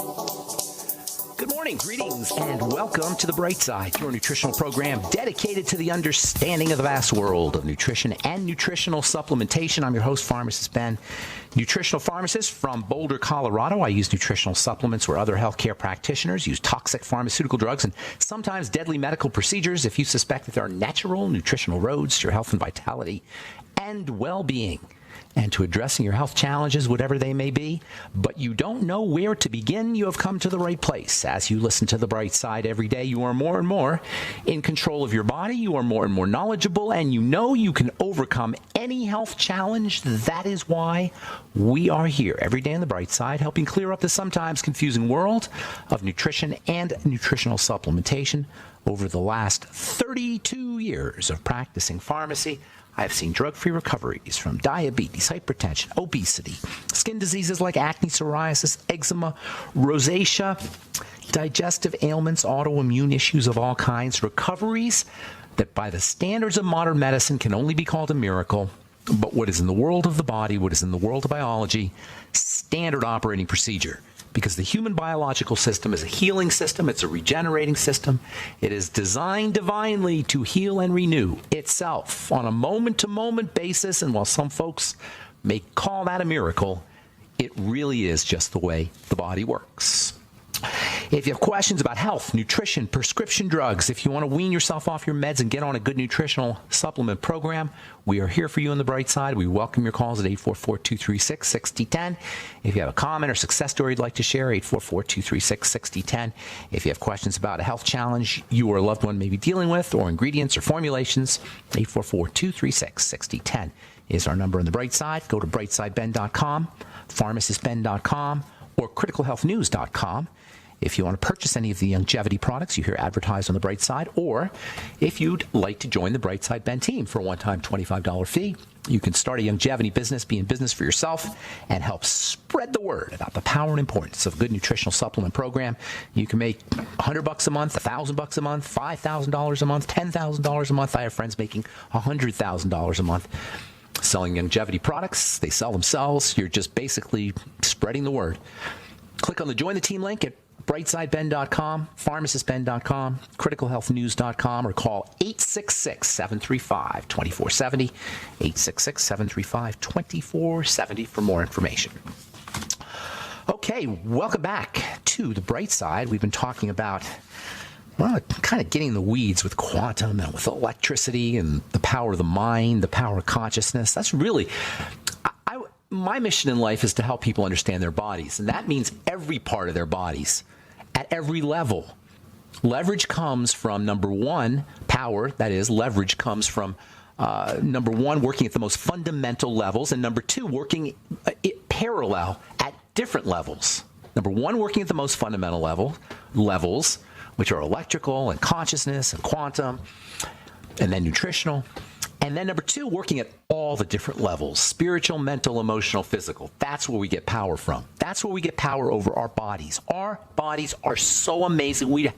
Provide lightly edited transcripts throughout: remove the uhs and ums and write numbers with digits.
Good morning, greetings, and welcome to The Bright Side, your nutritional program dedicated to the understanding of the vast world of nutrition and nutritional supplementation. I'm your host, Pharmacist Ben, nutritional pharmacist from Boulder, Colorado. I use nutritional supplements where other healthcare practitioners use toxic pharmaceutical drugs and sometimes deadly medical procedures if you suspect that there are natural nutritional roads to your health and vitality and well-being, and to addressing your health challenges, whatever they may be, but you don't know where to begin, you have come to the right place. As you listen to The Bright Side every day, you are more and more in control of your body, you are more and more knowledgeable, and you know you can overcome any health challenge. That is why we are here every day on The Bright Side, helping clear up the sometimes confusing world of nutrition and nutritional supplementation. Over the last 32 years of practicing pharmacy, I have seen drug-free recoveries from diabetes, hypertension, obesity, skin diseases like acne, psoriasis, eczema, rosacea, digestive ailments, autoimmune issues of all kinds, recoveries that by the standards of modern medicine can only be called a miracle, but what is in the world of the body, what is in the world of biology, standard operating procedure. Because the human biological system is a healing system, it's a regenerating system. It is designed divinely to heal and renew itself on a moment-to-moment basis, and while some folks may call that a miracle, it really is just the way the body works. If you have questions about health, nutrition, prescription drugs, if you want to wean yourself off your meds and get on a good nutritional supplement program, we are here for you on The Bright Side. We welcome your calls at 844-236-6010. If you have a comment or success story you'd like to share, 844-236-6010. If you have questions about a health challenge you or a loved one may be dealing with, or ingredients or formulations, 844-236-6010 is our number on The Bright Side. Go to brightsideben.com, pharmacistben.com, or criticalhealthnews.com. If you want to purchase any of the longevity products you hear advertised on The Bright Side, or if you'd like to join the Bright Side Ben team for a one-time $25 fee, you can start a longevity business, be in business for yourself, and help spread the word about the power and importance of a good nutritional supplement program. You can make $100 a month, $1,000 a month, $5,000 a month, $10,000 a month. I have friends making $100,000 a month selling longevity products. They sell themselves. You're just basically spreading the word. Click on the Join the Team link at brightsideben.com, pharmacistben.com, criticalhealthnews.com, or call 866-735-2470, 866-735-2470 for more information. Okay, welcome back to The Bright Side. We've been talking about, well, kind of getting in the weeds with quantum and with electricity and the power of the mind, the power of consciousness. That's really... my mission in life is to help people understand their bodies, and that means every part of their bodies at every level. Leverage comes from, number one, power. That is, leverage comes from, number one, working at the most fundamental levels, and number two, working parallel at different levels. Number one, working at the most fundamental levels, which are electrical and consciousness and quantum, and then nutritional. And then number two, working at all the different levels, spiritual, mental, emotional, physical. That's where we get power from. That's where we get power over our bodies. Our bodies are so amazing.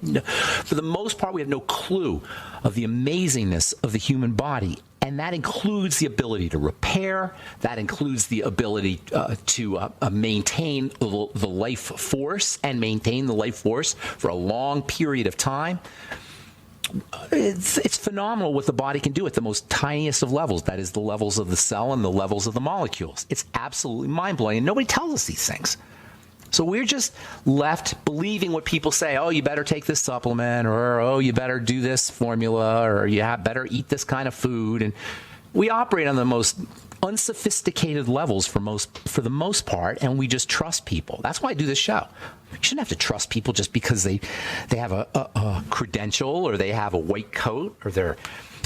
For the most part, we have no clue of the amazingness of the human body. And that includes the ability to repair. That includes the ability to maintain the life force and maintain the life force for a long period of time. It's phenomenal what the body can do at the most tiniest of levels. That is the levels of the cell and the levels of the molecules. It's absolutely mind-blowing, and nobody tells us these things. So we're just left believing what people say. Oh, you better take this supplement, or oh, you better do this formula, or you better eat this kind of food. And we operate on the most unsophisticated levels for the most part, and we just trust people. That's why I do this show. You shouldn't have to trust people just because they have a credential, or they have a white coat, or they're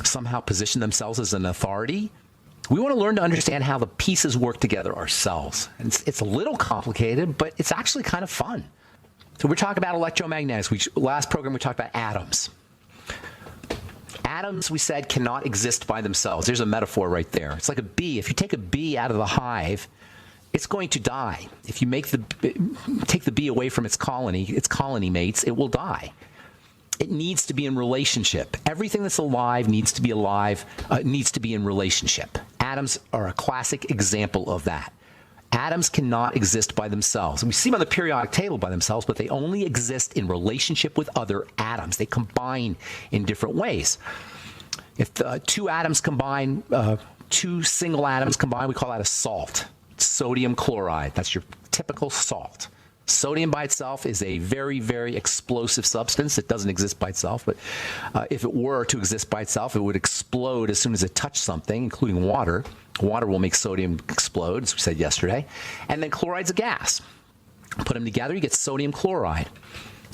somehow position themselves as an authority. We want to learn to understand how the pieces work together ourselves. And it's a little complicated, but it's actually kind of fun. So we're talking about electromagnetics. Last program we talked about atoms. Atoms, we said, cannot exist by themselves. There's a metaphor right there. It's like a bee. If you take a bee out of the hive, it's going to die. If you take the bee away from its colony mates, it will die. It needs to be in relationship. Everything that's alive needs to be alive, needs to be in relationship. Atoms are a classic example of that. Atoms cannot exist by themselves. We see them on the periodic table by themselves, but they only exist in relationship with other atoms. They combine in different ways. If two single atoms combine, we call that a salt. Sodium chloride, that's your typical salt. Sodium by itself is a very, very explosive substance. It doesn't exist by itself, but if it were to exist by itself, it would explode as soon as it touched something, including water. Water will make sodium explode, as we said yesterday. And then chloride's a gas. Put them together, you get sodium chloride.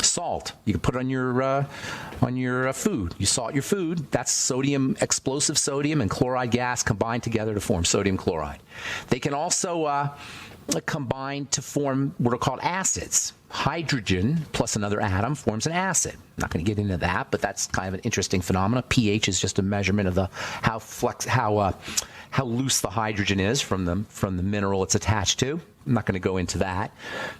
Salt, you can put it on your food. You salt your food, that's sodium, explosive sodium and chloride gas combined together to form sodium chloride. They can also combine to form what are called acids. Hydrogen plus another atom forms an acid. I'm not going to get into that, but that's kind of an interesting phenomenon. pH is just a measurement of how loose the hydrogen is from the mineral it's attached to. I'm not going to go into that.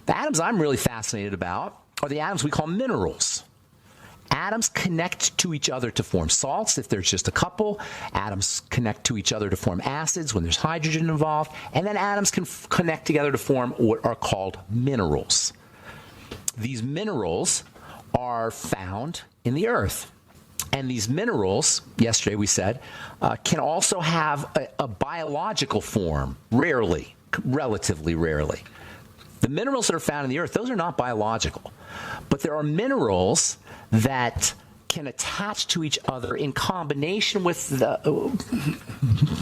The atoms I'm really fascinated about are the atoms we call minerals. Atoms connect to each other to form salts if there's just a couple. Atoms connect to each other to form acids when there's hydrogen involved. And then atoms can connect together to form what are called minerals. These minerals are found in the earth. And these minerals, yesterday we said, can also have a biological form, rarely, relatively rarely. The minerals that are found in the earth, those are not biological. But there are minerals that can attach to each other in combination with the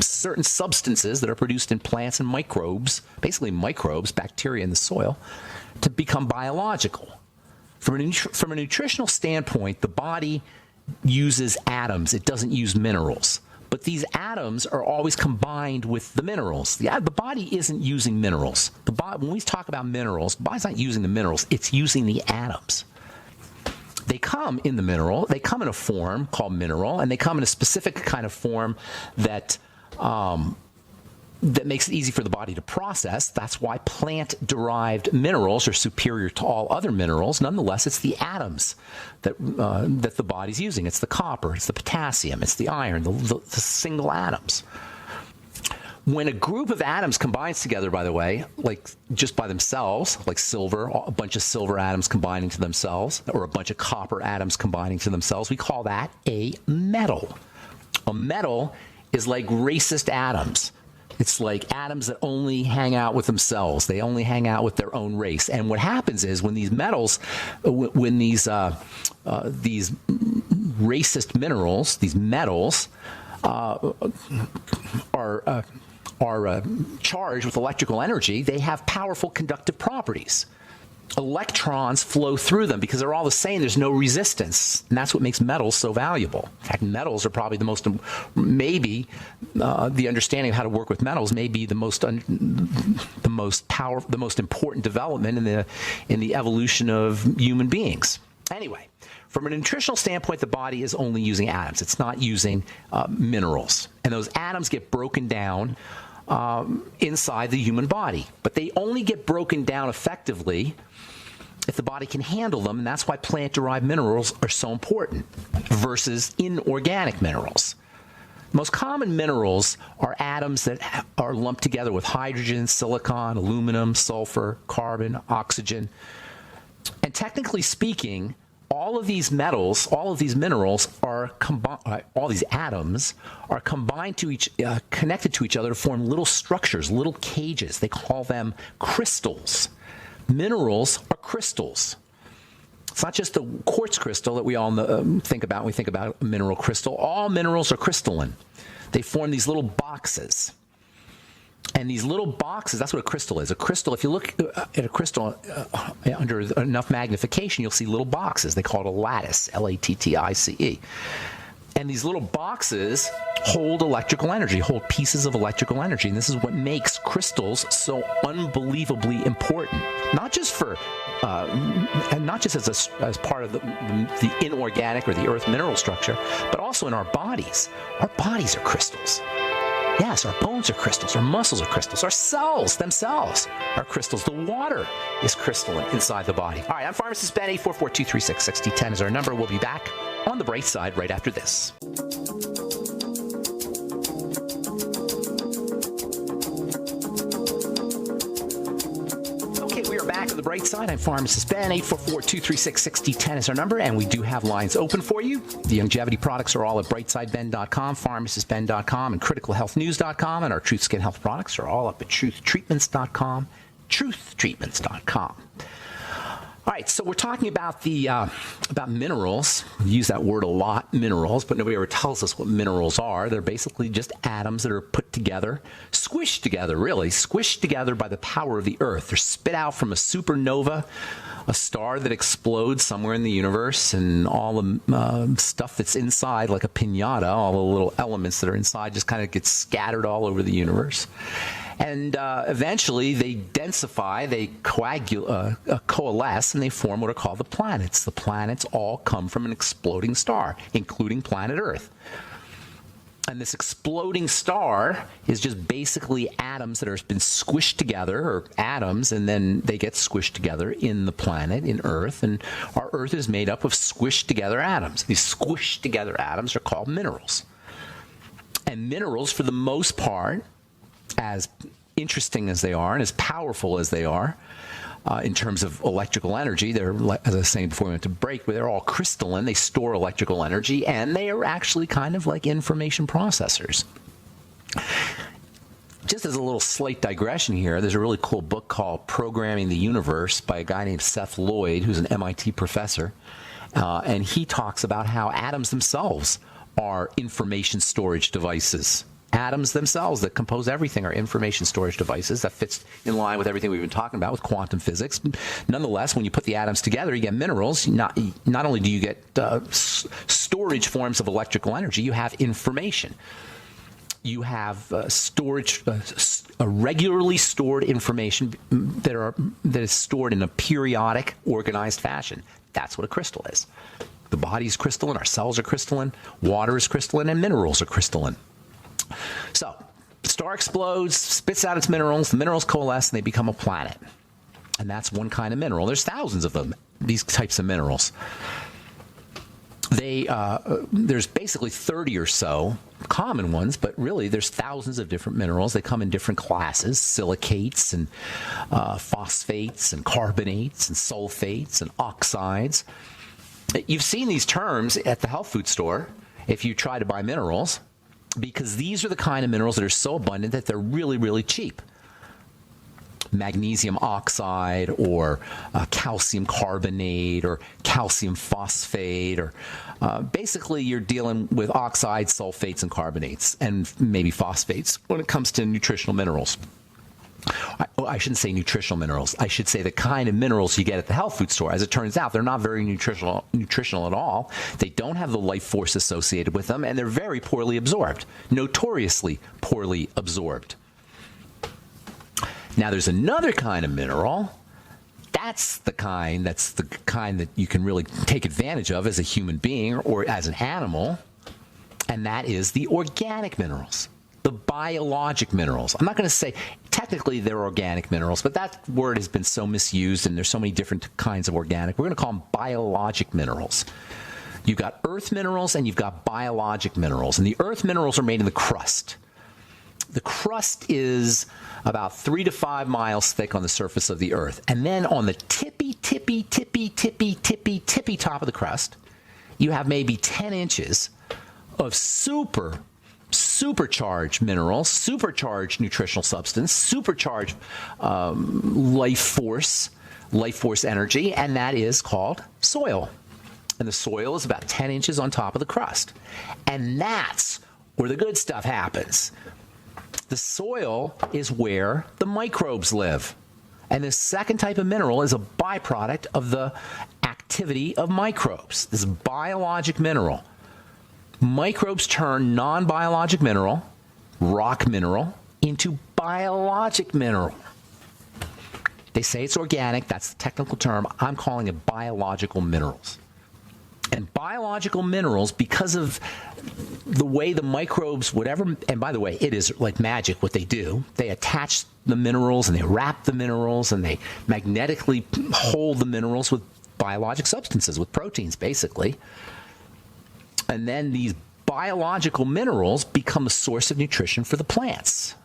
certain substances that are produced in plants and microbes, basically microbes, bacteria in the soil, to become biological. From a nutritional standpoint, the body uses atoms. It doesn't use minerals. But these atoms are always combined with the minerals. The body isn't using minerals. When we talk about minerals, the body's not using the minerals. It's using the atoms. They come in the mineral. They come in a form called mineral, and they come in a specific kind of form that makes it easy for the body to process. That's why plant-derived minerals are superior to all other minerals. Nonetheless, it's the atoms that the body's using. It's the copper, it's the potassium, it's the iron, the single atoms. When a group of atoms combines together, by the way, like just by themselves, like silver, a bunch of silver atoms combining to themselves, or a bunch of copper atoms combining to themselves, we call that a metal. A metal is like racist atoms. It's like atoms that only hang out with themselves. They only hang out with their own race. And what happens is when these metals, when these racist minerals, these metals, are charged with electrical energy, they have powerful conductive properties. Electrons flow through them because they're all the same. There's no resistance, and that's what makes metals so valuable. In fact, metals are probably the most, maybe the understanding of how to work with metals may be the most important development in the evolution of human beings. Anyway, from a nutritional standpoint, the body is only using atoms. It's not using minerals, and those atoms get broken down inside the human body, but they only get broken down effectively if the body can handle them, and that's why plant-derived minerals are so important versus inorganic minerals. The most common minerals are atoms that are lumped together with hydrogen, silicon, aluminum, sulfur, carbon, oxygen. And technically speaking, all of these metals, all of these minerals are all these atoms are combined to connected to each other to form little structures, little cages. They call them crystals. Minerals are crystals. It's not just the quartz crystal that we all think about when we think about a mineral crystal. All minerals are crystalline. They form these little boxes. And these little boxes, that's what a crystal is. A crystal, if you look at a crystal under enough magnification, you'll see little boxes. They call it a lattice, L-A-T-T-I-C-E. And these little boxes hold electrical energy, hold pieces of electrical energy. And this is what makes crystals so unbelievably important. Not just for, and not just as part of the inorganic or the earth mineral structure, but also in our bodies. Our bodies are crystals. Yes, our bones are crystals, our muscles are crystals, our cells themselves are crystals. The water is crystalline inside the body. All right, I'm Pharmacist Ben. 844-236-6010 is our number. We'll be back on the bright side right after this. Bright Side. I'm Pharmacist Ben. 844-236-6010 is our number, and we do have lines open for you. The longevity products are all at brightsideben.com, pharmacistben.com, and criticalhealthnews.com, and our Truth Skin Health products are all up at truthtreatments.com, truthtreatments.com. All right, so we're talking about about minerals. We use that word a lot, minerals, but nobody ever tells us what minerals are. They're basically just atoms that are put together, squished together, really, squished together by the power of the Earth. They're spit out from a supernova, a star that explodes somewhere in the universe, and all the stuff that's inside, like a piñata, all the little elements that are inside just kind of get scattered all over the universe. And eventually they densify, they coalesce, and they form what are called the planets. The planets all come from an exploding star, including planet Earth. And this exploding star is just basically atoms that have been squished together, or atoms, and then they get squished together in the planet, in Earth. And our Earth is made up of squished together atoms. These squished together atoms are called minerals. And minerals, for the most part, as interesting as they are and as powerful as they are in terms of electrical energy, they're, as I was saying before we went to break, they're all crystalline. They store electrical energy, and they are actually kind of like information processors. Just as a little slight digression here, there's a really cool book called Programming the Universe by a guy named Seth Lloyd, who's an MIT professor, and he talks about how atoms themselves are information storage devices. Atoms themselves that compose everything are information storage devices. That fits in line with everything we've been talking about with quantum physics. Nonetheless, when you put the atoms together, you get minerals. Not only do you get storage forms of electrical energy, you have information. You have storage, regularly stored information that is stored in a periodic, organized fashion. That's what a crystal is. The body is crystalline, our cells are crystalline, water is crystalline, and minerals are crystalline. So, the star explodes, spits out its minerals, the minerals coalesce, and they become a planet. And that's one kind of mineral. There's thousands of them, these types of minerals. There's basically 30 or so common ones, but really there's thousands of different minerals. They come in different classes, silicates and phosphates and carbonates and sulfates and oxides. You've seen these terms at the health food store if you try to buy minerals, because these are the kind of minerals that are so abundant that they're really, really cheap. Magnesium oxide, or calcium carbonate, or calcium phosphate, or basically you're dealing with oxides, sulfates, and carbonates, and maybe phosphates when it comes to nutritional minerals. I shouldn't say nutritional minerals. I should say the kind of minerals you get at the health food store. As it turns out, they're not very nutritional at all. They don't have the life force associated with them, and they're very poorly absorbed, notoriously poorly absorbed. Now, there's another kind of mineral. That's the kind that you can really take advantage of as a human being or as an animal, and that is the organic minerals. The biologic minerals. I'm not going to say technically they're organic minerals, but that word has been so misused, and there's so many different kinds of organic. We're going to call them biologic minerals. You've got earth minerals and you've got biologic minerals. And the earth minerals are made in the crust. The crust is about 3 to 5 miles thick on the surface of the earth. And then on the tippy top of the crust, you have maybe 10 inches of supercharged minerals, supercharged nutritional substance, supercharged life force energy, and that is called soil. And the soil is about 10 inches on top of the crust. And that's where the good stuff happens. The soil is where the microbes live. And the second type of mineral is a byproduct of the activity of microbes, this biologic mineral. Microbes turn non-biologic mineral, rock mineral, into biologic mineral. They say it's organic. That's the technical term. I'm calling it biological minerals. And biological minerals, because of the way the microbes, whatever, and by the way, it is like magic what they do. They attach the minerals and they wrap the minerals and they magnetically hold the minerals with biologic substances, with proteins, basically. And then these biological minerals become a source of nutrition for the plants.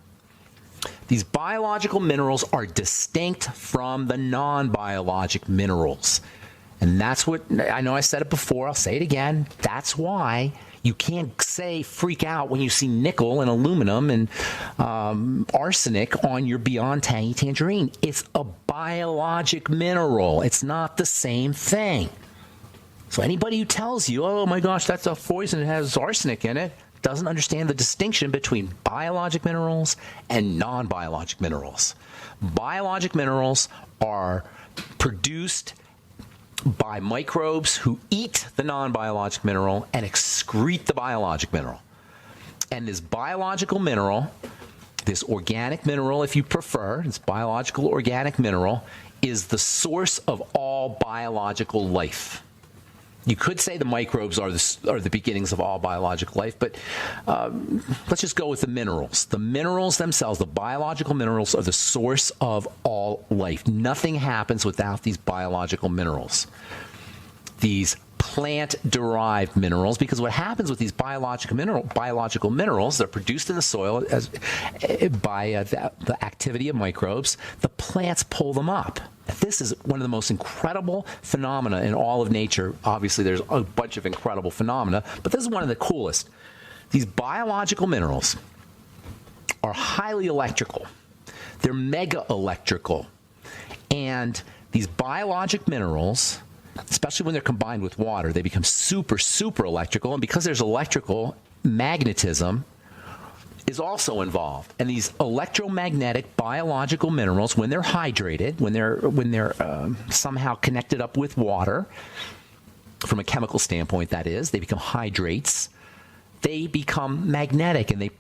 These biological minerals are distinct from the non-biologic minerals. And that's what, I know I said it before, I'll say it again. That's why you can't freak out when you see nickel and aluminum and arsenic on your Beyond Tangy Tangerine. It's a biologic mineral. It's not the same thing. So anybody who tells you, oh my gosh, that's a poison, it has arsenic in it, doesn't understand the distinction between biologic minerals and non-biologic minerals. Biologic minerals are produced by microbes who eat the non-biologic mineral and excrete the biologic mineral. And this biological mineral, this organic mineral if you prefer, this biological organic mineral, is the source of all biological life. You could say the microbes are the beginnings of all biological life, but let's just go with the minerals. The minerals themselves, the biological minerals, are the source of all life. Nothing happens without these biological minerals. These plant-derived minerals, because what happens with these biological minerals, they're produced in the soil by the activity of microbes. The plants pull them up. This is one of the most incredible phenomena in all of nature. Obviously, there's a bunch of incredible phenomena, but this is one of the coolest. These biological minerals are highly electrical. They're mega electrical. And these biologic minerals, especially when they're combined with water, they become super, super electrical. And because there's electrical, magnetism is also involved. And these electromagnetic biological minerals, when they're hydrated, when they're somehow connected up with water, from a chemical standpoint that is, they become hydrates. They become magnetic and they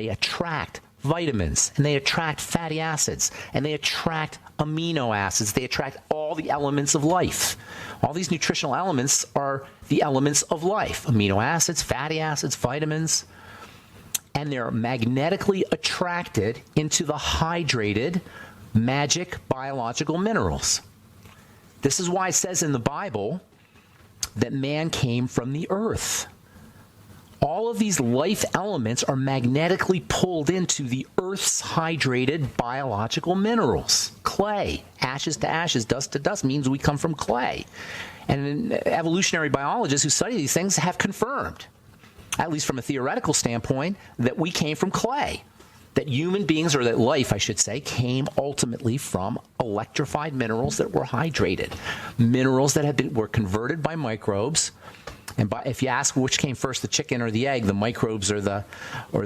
attract vitamins, and they attract fatty acids, and they attract amino acids. They attract all the elements of life. All these nutritional elements are the elements of life: amino acids, fatty acids, vitamins. And they're magnetically attracted into the hydrated, magic biological minerals. This is why it says in the Bible that man came from the earth. All of these life elements are magnetically pulled into the Earth's hydrated biological minerals. Clay, ashes to ashes, dust to dust, means we come from clay. And evolutionary biologists who study these things have confirmed, at least from a theoretical standpoint, that we came from clay. That human beings, or that life, I should say, came ultimately from electrified minerals that were hydrated. Minerals that were converted by microbes. And if you ask which came first, the chicken or the egg, the microbes or the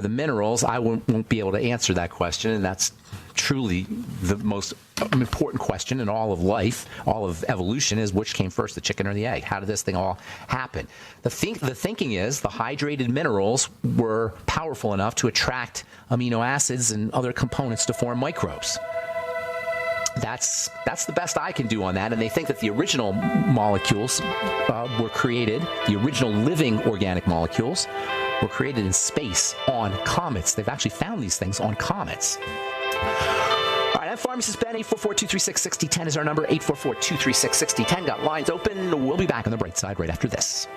minerals, I won't be able to answer that question. And that's truly the most important question in all of life, all of evolution, is which came first, the chicken or the egg? How did this thing all happen? The thinking is the hydrated minerals were powerful enough to attract amino acids and other components to form microbes. That's the best I can do on that. And they think that the original molecules were created, the original living organic molecules were created in space on comets. They've actually found these things on comets. All right, I'm Pharmacist Ben. 844-236-6010 is our number. 844-236-6010. Got lines open. We'll be back on the bright side right after this.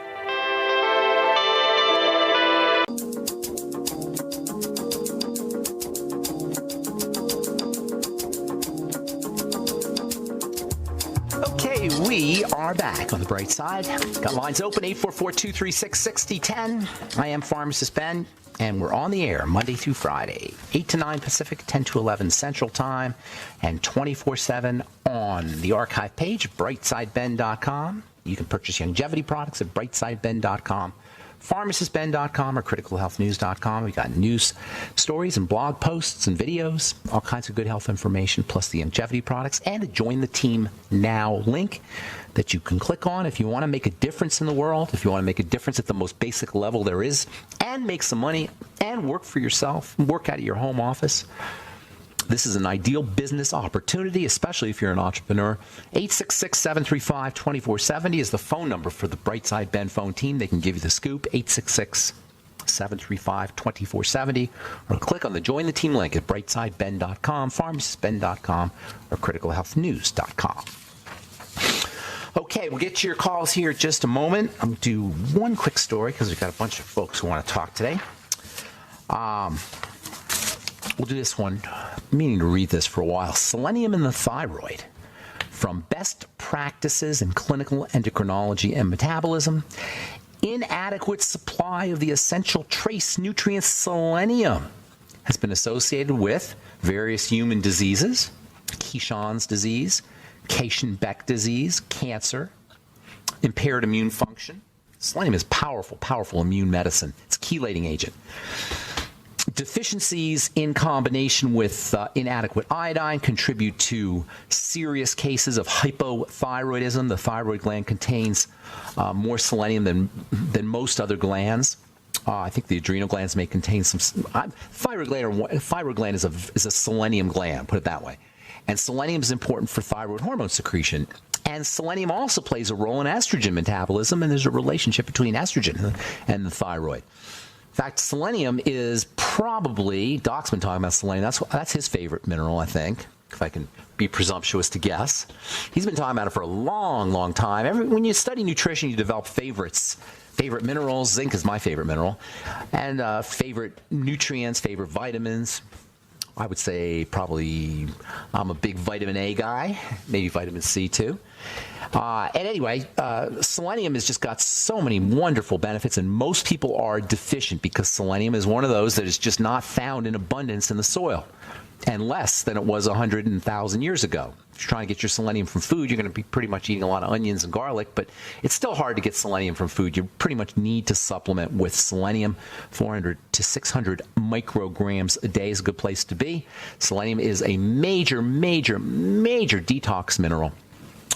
Okay, we are back on the bright side. Got lines open, 844-236-6010. I am Pharmacist Ben, and we're on the air Monday through Friday, 8 to 9 Pacific, 10 to 11 Central Time, and 24/7 on the archive page, brightsideben.com. You can purchase longevity products at brightsideben.com. pharmacistben.com or criticalhealthnews.com. We've got news stories and blog posts and videos, all kinds of good health information, plus the longevity products, and a Join the Team Now link that you can click on if you want to make a difference in the world, if you want to make a difference at the most basic level there is, and make some money and work for yourself, work out of your home office. This is an ideal business opportunity, especially if you're an entrepreneur. 866-735-2470 is the phone number for the Brightside Ben phone team. They can give you the scoop, 866-735-2470, or click on the Join the Team link at brightsideben.com, pharmacistben.com, or criticalhealthnews.com. Okay, we'll get to your calls here in just a moment. I'm going to do one quick story because we've got a bunch of folks who want to talk today. We'll do this one. Meaning to read this for a while. Selenium in the thyroid. From best practices in clinical endocrinology and metabolism. Inadequate supply of the essential trace nutrient selenium has been associated with various human diseases. Keyson's disease, Kashin-Beck disease, cancer, impaired immune function. Selenium is powerful immune medicine. It's a chelating agent. Deficiencies in combination with inadequate iodine contribute to serious cases of hypothyroidism. The thyroid gland contains more selenium than most other glands. I think the adrenal glands may contain some. Thyroid gland is a selenium gland, put it that way. And selenium is important for thyroid hormone secretion. And selenium also plays a role in estrogen metabolism, and there's a relationship between estrogen and the thyroid. In fact, selenium is probably, Doc's been talking about selenium, that's his favorite mineral, I think, if I can be presumptuous to guess. He's been talking about it for a long time. When you study nutrition, you develop favorites. Favorite minerals, zinc is my favorite mineral, and favorite nutrients, favorite vitamins. I would say probably I'm a big vitamin A guy, maybe vitamin C too. And anyway, selenium has just got so many wonderful benefits, and most people are deficient because selenium is one of those that is just not found in abundance in the soil, and less than it was 100,000 years ago. If you're trying to get your selenium from food, you're going to be pretty much eating a lot of onions and garlic, but it's still hard to get selenium from food. You pretty much need to supplement with selenium. 400 to 600 micrograms a day is a good place to be. Selenium is a major detox mineral.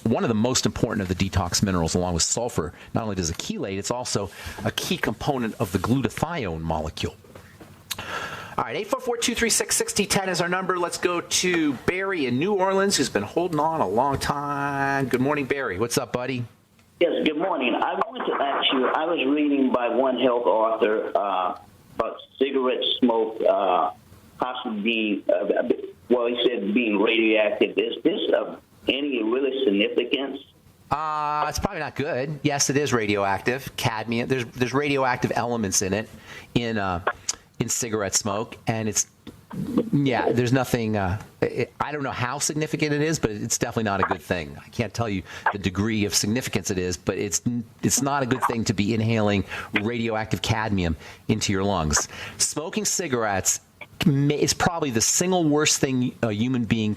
One of the most important of the detox minerals, along with sulfur. Not only does it chelate, it's also a key component of the glutathione molecule. All right, 844-236-6010 is our number. Let's go to Barry in New Orleans, who's been holding on a long time. Good morning, Barry. What's up, buddy? Yes, good morning. I wanted to ask you, I was reading by one health author about cigarette smoke possibly being, he said being radioactive. Is this of any really significance? It's probably not good. Yes, it is radioactive. Cadmium. There's radioactive elements in it, in cigarette smoke, and there's nothing. I don't know how significant it is, but it's definitely not a good thing. I can't tell you the degree of significance it is, but it's not a good thing to be inhaling radioactive cadmium into your lungs. Smoking cigarettes is probably the single worst thing that human beings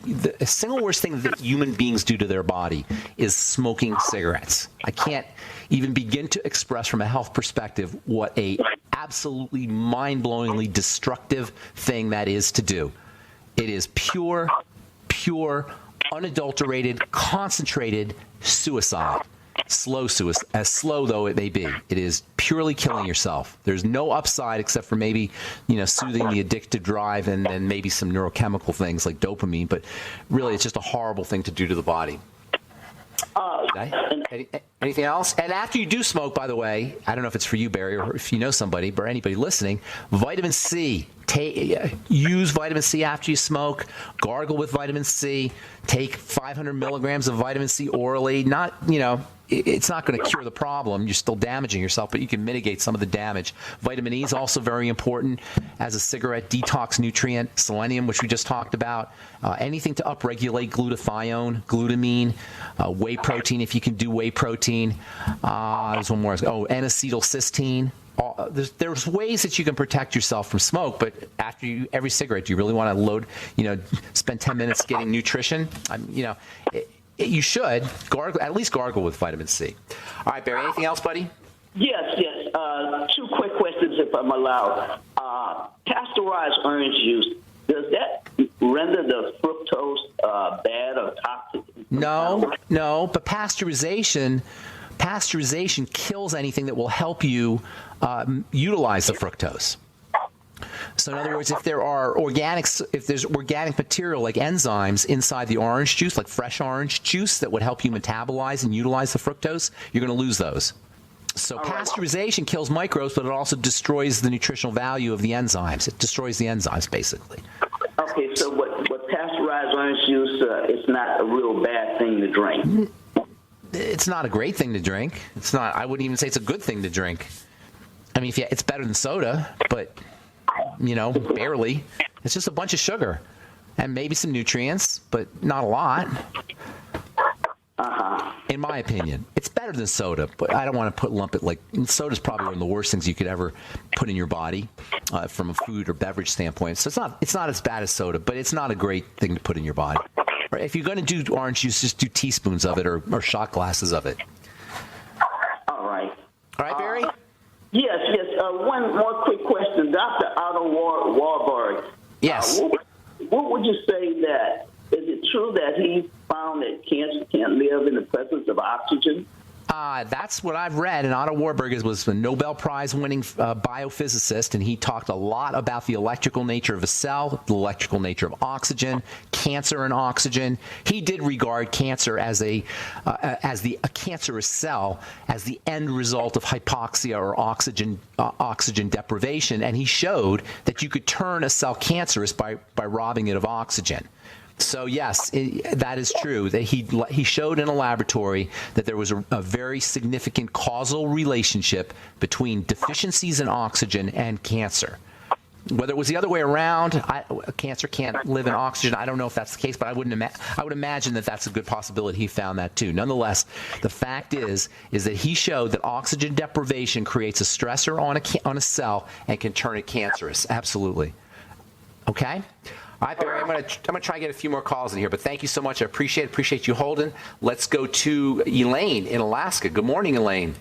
do to their body is smoking cigarettes. I can't even begin to express from a health perspective what a absolutely mind-blowingly destructive thing that is to do. It is pure, unadulterated, concentrated suicide. Slow suicide, as slow though it may be. It is purely killing yourself. There's no upside except for maybe, soothing the addictive drive and maybe some neurochemical things like dopamine. But really, it's just a horrible thing to do to the body. Anything else? And after you do smoke, by the way, I don't know if it's for you, Barry, or if you know somebody, but anybody listening, vitamin C. Use vitamin C after you smoke. Gargle with vitamin C. Take 500 milligrams of vitamin C orally. It's not going to cure the problem. You're still damaging yourself, but you can mitigate some of the damage. Vitamin E is also very important as a cigarette detox nutrient. Selenium, which we just talked about. Anything to upregulate glutathione, glutamine, whey protein, if you can do whey protein. There's one more. N-acetylcysteine. There's ways that you can protect yourself from smoke, but after every cigarette, do you really want to spend 10 minutes getting nutrition? You should at least gargle with vitamin C. All right, Barry, anything else, buddy? Yes. Two quick questions, if I'm allowed. Pasteurized orange juice, does that render the fructose bad or toxic? No, but pasteurization kills anything that will help you utilize the fructose. So in other words, if there's organic material like enzymes inside the orange juice, like fresh orange juice that would help you metabolize and utilize the fructose, you're going to lose those. So pasteurization kills microbes, but it also destroys the nutritional value of the enzymes. It destroys the enzymes, basically. Okay, so what pasteurized orange juice, it's not a real bad thing to drink. It's not a great thing to drink. It's not. I wouldn't even say it's a good thing to drink. I mean, it's better than soda, but barely. It's just a bunch of sugar and maybe some nutrients, but not a lot. In my opinion, it's better than soda, but I don't want to lump it like soda's probably one of the worst things you could ever put in your body from a food or beverage standpoint. So it's not as bad as soda, but it's not a great thing to put in your body. Or if you're going to do orange juice, just do teaspoons of it or shot glasses of it. All right. All right, Barry? Yes. One more quick question. Dr. Otto Warburg. Yes. What would you say that, is it true that he found that cancer can't live in the presence of oxygen? That's what I've read. And Otto Warburg was a Nobel Prize-winning biophysicist, and he talked a lot about the electrical nature of a cell, the electrical nature of oxygen, cancer and oxygen. He did regard cancer as a cancerous cell as the end result of hypoxia or oxygen deprivation, and he showed that you could turn a cell cancerous by robbing it of oxygen. So yes, that is true. That he showed in a laboratory that there was a very significant causal relationship between deficiencies in oxygen and cancer. Whether it was the other way around, cancer can't live in oxygen. I don't know if that's the case, but I would imagine that that's a good possibility. He found that too. Nonetheless, the fact is that he showed that oxygen deprivation creates a stressor on a cell and can turn it cancerous. Absolutely. Okay. All right, Barry, I'm going to try and get a few more calls in here, but thank you so much. I appreciate you holding. Let's go to Elaine in Alaska. Good morning, Elaine.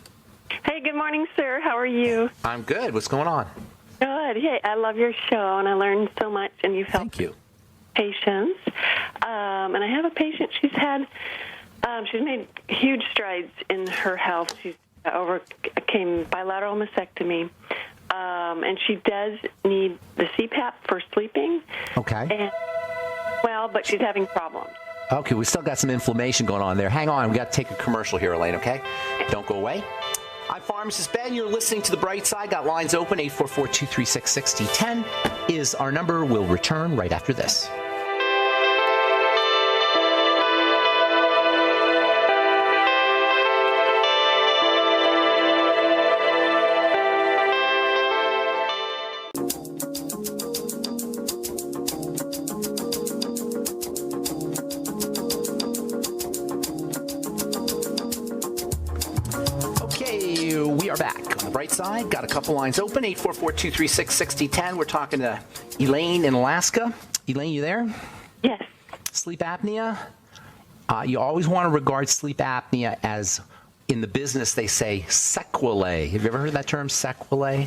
Hey, good morning, sir. How are you? I'm good. What's going on? Good. Hey, I love your show, and I learned so much, and you've helped Thank you. patients. And I have a patient. She's made huge strides in her health. She's overcame bilateral mastectomy. And she does need the CPAP for sleeping. Okay. But she's having problems. Okay, we still got some inflammation going on there. Hang on, we got to take a commercial here, Elaine, okay? Don't go away. I'm Pharmacist Ben. You're listening to The Bright Side. Got lines open. 844-236-6010 is our number. We'll return right after this. Side. Got a couple lines open, 844-236-6010. We're talking to Elaine in Alaska. Elaine, you there? Yes. Sleep apnea. You always want to regard sleep apnea as, in the business, they say sequelae. Have you ever heard that term, sequelae?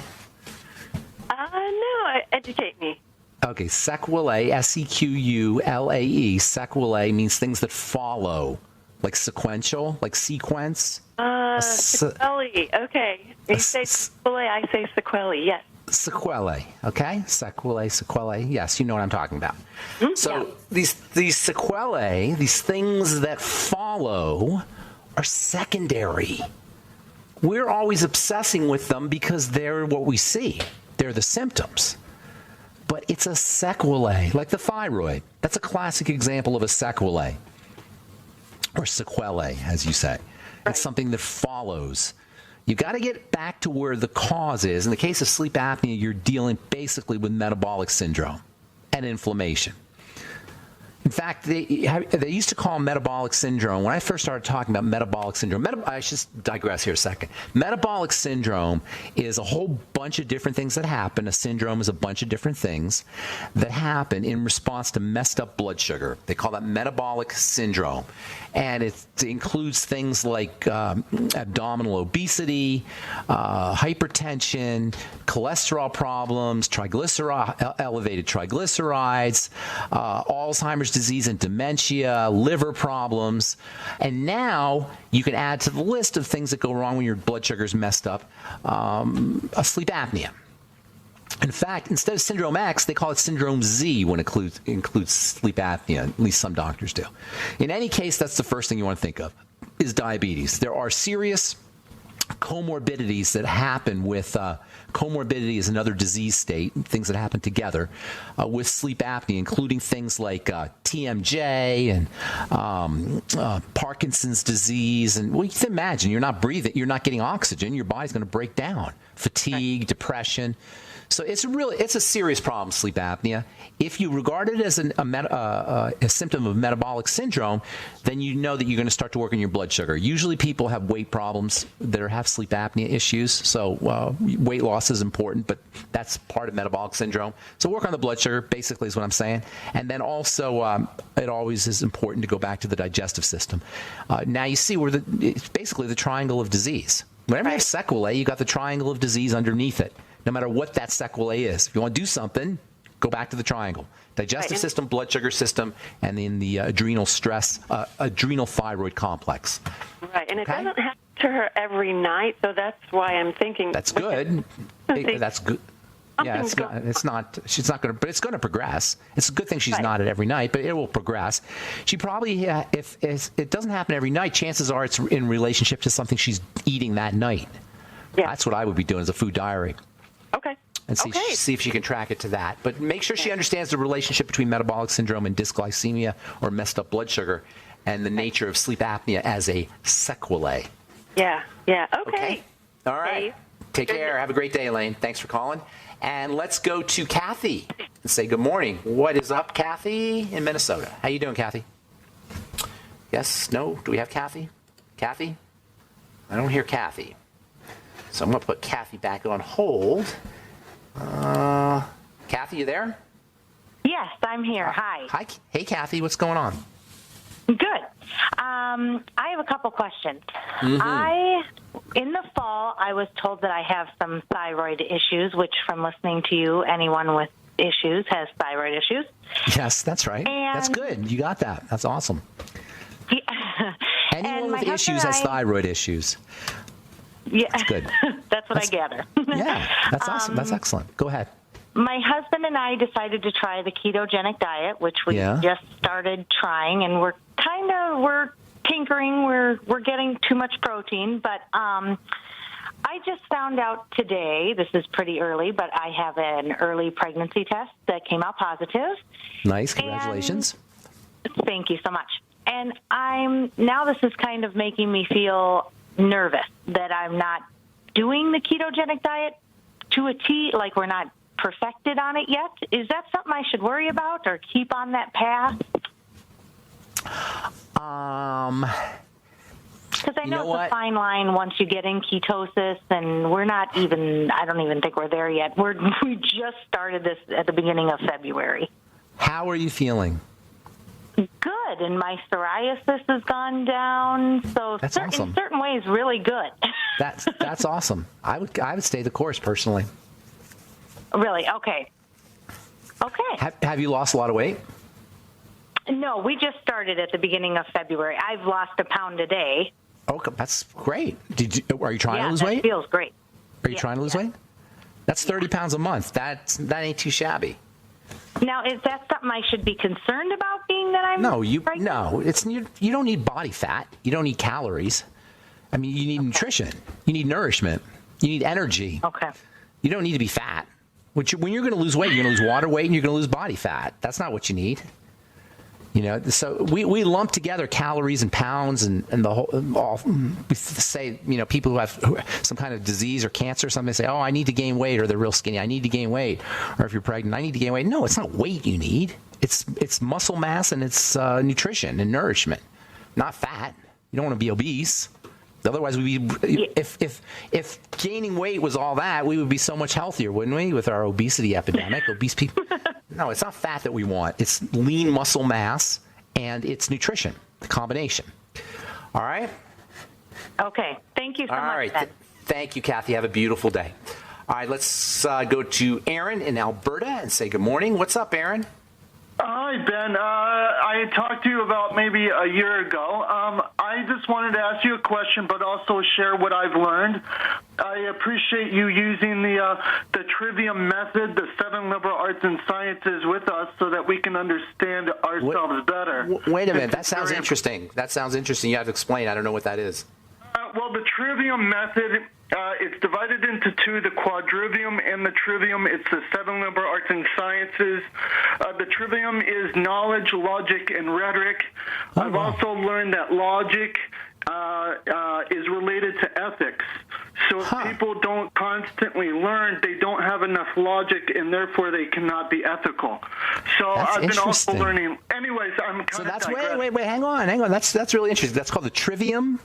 No. Educate me. Okay, sequelae, S-E-Q-U-L-A-E. Sequelae means things that follow, like sequential, like sequence. Sequelae. Okay. You say sequelae, I say sequelae. Yes. Sequelae. Okay. Sequelae. Yes, you know what I'm talking about. Mm-hmm. So these sequelae, these things that follow, are secondary. We're always obsessing with them because they're what we see. They're the symptoms. But it's a sequelae, like the thyroid. That's a classic example of a sequelae, or sequelae, as you say. It's something that follows. You got to get back to where the cause is. In the case of sleep apnea, you're dealing basically with metabolic syndrome and inflammation. In fact, they used to call metabolic syndrome. When I first started talking about metabolic syndrome, I should digress here a second. Metabolic syndrome is a whole bunch of different things that happen. A syndrome is a bunch of different things that happen in response to messed up blood sugar. They call that metabolic syndrome. And it includes things like abdominal obesity, hypertension, cholesterol problems, elevated triglycerides, Alzheimer's disease and dementia, liver problems. And now you can add to the list of things that go wrong when your blood sugar is messed up, sleep apnea. In fact, instead of Syndrome X, they call it Syndrome Z when it includes sleep apnea. At least some doctors do. In any case, that's the first thing you want to think of, is diabetes. There are serious comorbidities that happen with comorbidity is another disease state, things that happen together with sleep apnea, including things like TMJ and Parkinson's disease. And well, you can imagine you're not breathing, you're not getting oxygen, your body's going to break down. Fatigue, depression. So it's a serious problem, sleep apnea. If you regard it as a symptom of metabolic syndrome, then you know that you're going to start to work on your blood sugar. Usually people have weight problems that have sleep apnea issues, so weight loss is important, but that's part of metabolic syndrome. So work on the blood sugar, basically, is what I'm saying. And then also, it always is important to go back to the digestive system. Now you see where it's basically the triangle of disease. Whenever you have sequelae, you got the triangle of disease underneath it. No matter what that sequelae is. If you want to do something, go back to the triangle. Digestive system, blood sugar system, and then the adrenal thyroid complex. Right, and it doesn't happen to her every night, so that's why I'm thinking. That's good. That's good. Yeah, it's not. She's not going to, but it's going to progress. It's a good thing she's not at every night, but it will progress. She probably, if it doesn't happen every night, chances are it's in relationship to something she's eating that night. Yeah, that's what I would be doing as a food diary. Okay. And see if she can track it to that. But make sure she understands the relationship between metabolic syndrome and dysglycemia or messed up blood sugar and the nature of sleep apnea as a sequelae. Yeah. Okay. All right. Take care. Have a great day, Elaine. Thanks for calling. And let's go to Kathy and say good morning. What is up, Kathy, in Minnesota? How you doing, Kathy? Yes? No? Do we have Kathy? Kathy? I don't hear Kathy. So I'm going to put Kathy back on hold. Kathy, you there? Yes, I'm here. Hi. Hey, Kathy, what's going on? Good. I have a couple questions. In the fall, I was told that I have some thyroid issues, which from listening to you, anyone with issues has thyroid issues. Yes, that's right. That's good. You got that. That's awesome. Yeah. Anyone with issues has thyroid issues. Yeah, that's good. That's what I gather. Yeah, that's awesome. That's excellent. Go ahead. My husband and I decided to try the ketogenic diet, which we just started trying, and we're tinkering. We're getting too much protein, but I just found out today. This is pretty early, but I have an early pregnancy test that came out positive. Nice, congratulations. Thank you so much. And now this is kind of making me feel nervous that I'm not doing the ketogenic diet to a T, like we're not perfected on it yet. Is that something I should worry about or keep on that path? Because I know it's a fine line once you get in ketosis, and I don't even think we're there yet. We just started this at the beginning of February. How are you feeling? Good, and my psoriasis has gone down. So that's awesome. In certain ways, really good. That's awesome. I would stay the course personally. Really? Okay. Have you lost a lot of weight? No, we just started at the beginning of February. I've lost a pound a day. Okay, that's great. Are you trying to lose weight? Yeah, that feels great. Are you trying to lose weight? That's 30 pounds a month. That ain't too shabby. Now, is that something I should be concerned about, being that I'm pregnant? No. You don't need body fat. You don't need calories. I mean, you need nutrition. You need nourishment. You need energy. Okay. You don't need to be fat. When you're going to lose weight, you're going to lose water weight and you're going to lose body fat. That's not what you need. So we lump together calories and pounds and the whole. We say, people who have some kind of disease or cancer or something, they say, oh, I need to gain weight, or they're real skinny. I need to gain weight. Or if you're pregnant, I need to gain weight. No, it's not weight you need. It's muscle mass and it's nutrition and nourishment, not fat. You don't want to be obese. Otherwise, if gaining weight was all that, we would be so much healthier, wouldn't we? With our obesity epidemic, obese people. No, it's not fat that we want. It's lean muscle mass and it's nutrition, the combination. All right? Okay. Thank you so much. All right. Thank you, Kathy. Have a beautiful day. All right, let's go to Aaron in Alberta and say good morning. What's up, Aaron? Hi, Ben. I talked to you about maybe a year ago. I just wanted to ask you a question, but also share what I've learned. I appreciate you using the trivium method, the 7 liberal arts and sciences with us so that we can understand ourselves better. Wait a minute. That sounds interesting. You have to explain. I don't know what that is. Well, the trivium method, it's divided into two, the quadrivium and the trivium. It's the 7 liberal arts and sciences. The trivium is knowledge, logic, and rhetoric. I've also learned that logic is related to ethics. So if people don't constantly learn, they don't have enough logic, and therefore they cannot be ethical. So I've been also learning. Anyways, I'm kind of wait, hang on. That's really interesting. That's called the trivium?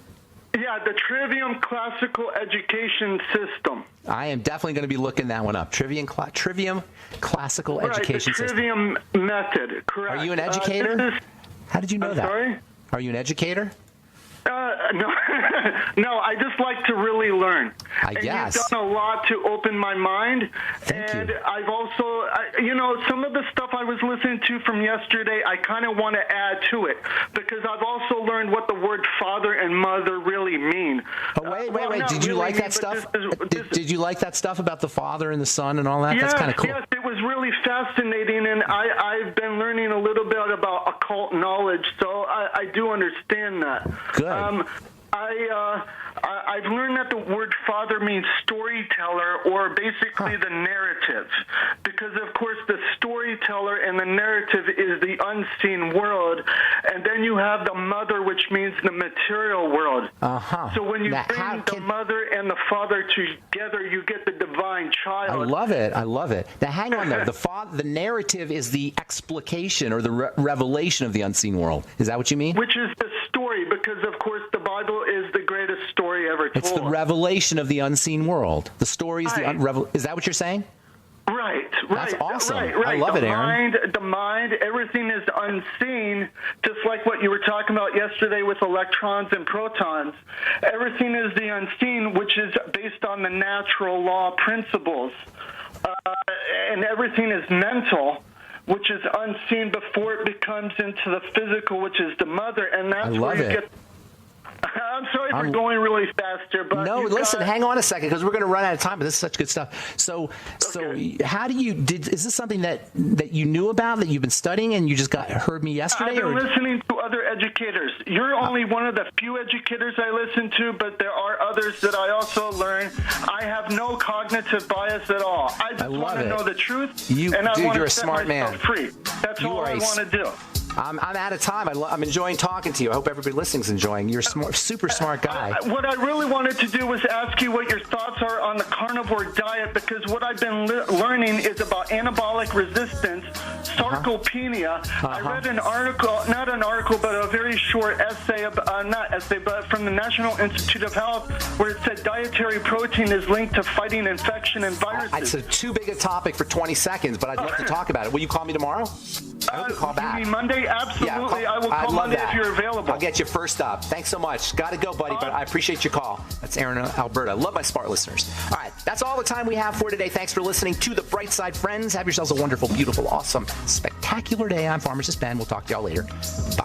Yeah, the Trivium Classical Education System. I am definitely going to be looking that one up. Trivium Classical Education System. Trivium method, correct. Are you an educator? How did you know that? Sorry? Are you an educator? No, no. I just like to really learn. I guess. You've done a lot to open my mind. Thank you. I've also, some of the stuff I was listening to from yesterday, I kind of want to add to it because I've also learned what the word father and mother really mean. Oh, wait. Did you like that stuff? Did you like that stuff about the father and the son and all that? Yes, that's kind of cool. Yes, it was really fascinating, and I've been learning a little bit about occult knowledge, so I do understand that. Good. I've learned that the word father means storyteller, or basically the narrative, because of course the storyteller and the narrative is the unseen world, and then you have the mother, which means the material world. So when you bring the mother and the father together, you get the divine child. I love it. Now hang on there. The narrative is the explication or the revelation of the unseen world. Is that what you mean? Which is the story, because of course the Bible is the greatest story ever told. It's the revelation of the unseen world. The story is is that what you're saying? Right. That's awesome. Right. I love it, Aaron. The mind, everything is unseen, just like what you were talking about yesterday with electrons and protons. Everything is the unseen, which is based on the natural law principles. And everything is mental, which is unseen before it becomes into the physical, which is the mother. And that's where you get... I'm sorry for going really fast here, but no, listen, hang on a second, because we're going to run out of time. But this is such good stuff. So how do you is this something that you knew about, that you've been studying, and you just heard me yesterday? I've been listening to other educators. You're only one of the few educators I listen to, but there are others that I also learn. I have no cognitive bias at all. I just want to know the truth, and I want to set myself free. That's all I want to do. I'm out of time. I'm enjoying talking to you. I hope everybody listening is enjoying. You're a super smart guy. What I really wanted to do was ask you what your thoughts are on the carnivore diet, because what I've been learning is about anabolic resistance, sarcopenia. I read an article, not an article, but a very short essay, but from the National Institute of Health, where it said dietary protein is linked to fighting infection and viruses. It's too big a topic for 20 seconds, but I'd love to talk about it. Will you call me tomorrow? I hope you call back. You mean Monday? Absolutely. Yeah, I will call Monday if you're available. I'll get you first up. Thanks so much. Got to go, buddy, but I appreciate your call. That's Aaron, Alberta. Love my smart listeners. All right, that's all the time we have for today. Thanks for listening to The Bright Side, friends. Have yourselves a wonderful, beautiful, awesome, spectacular day. I'm Pharmacist Ben. We'll talk to y'all later. Bye.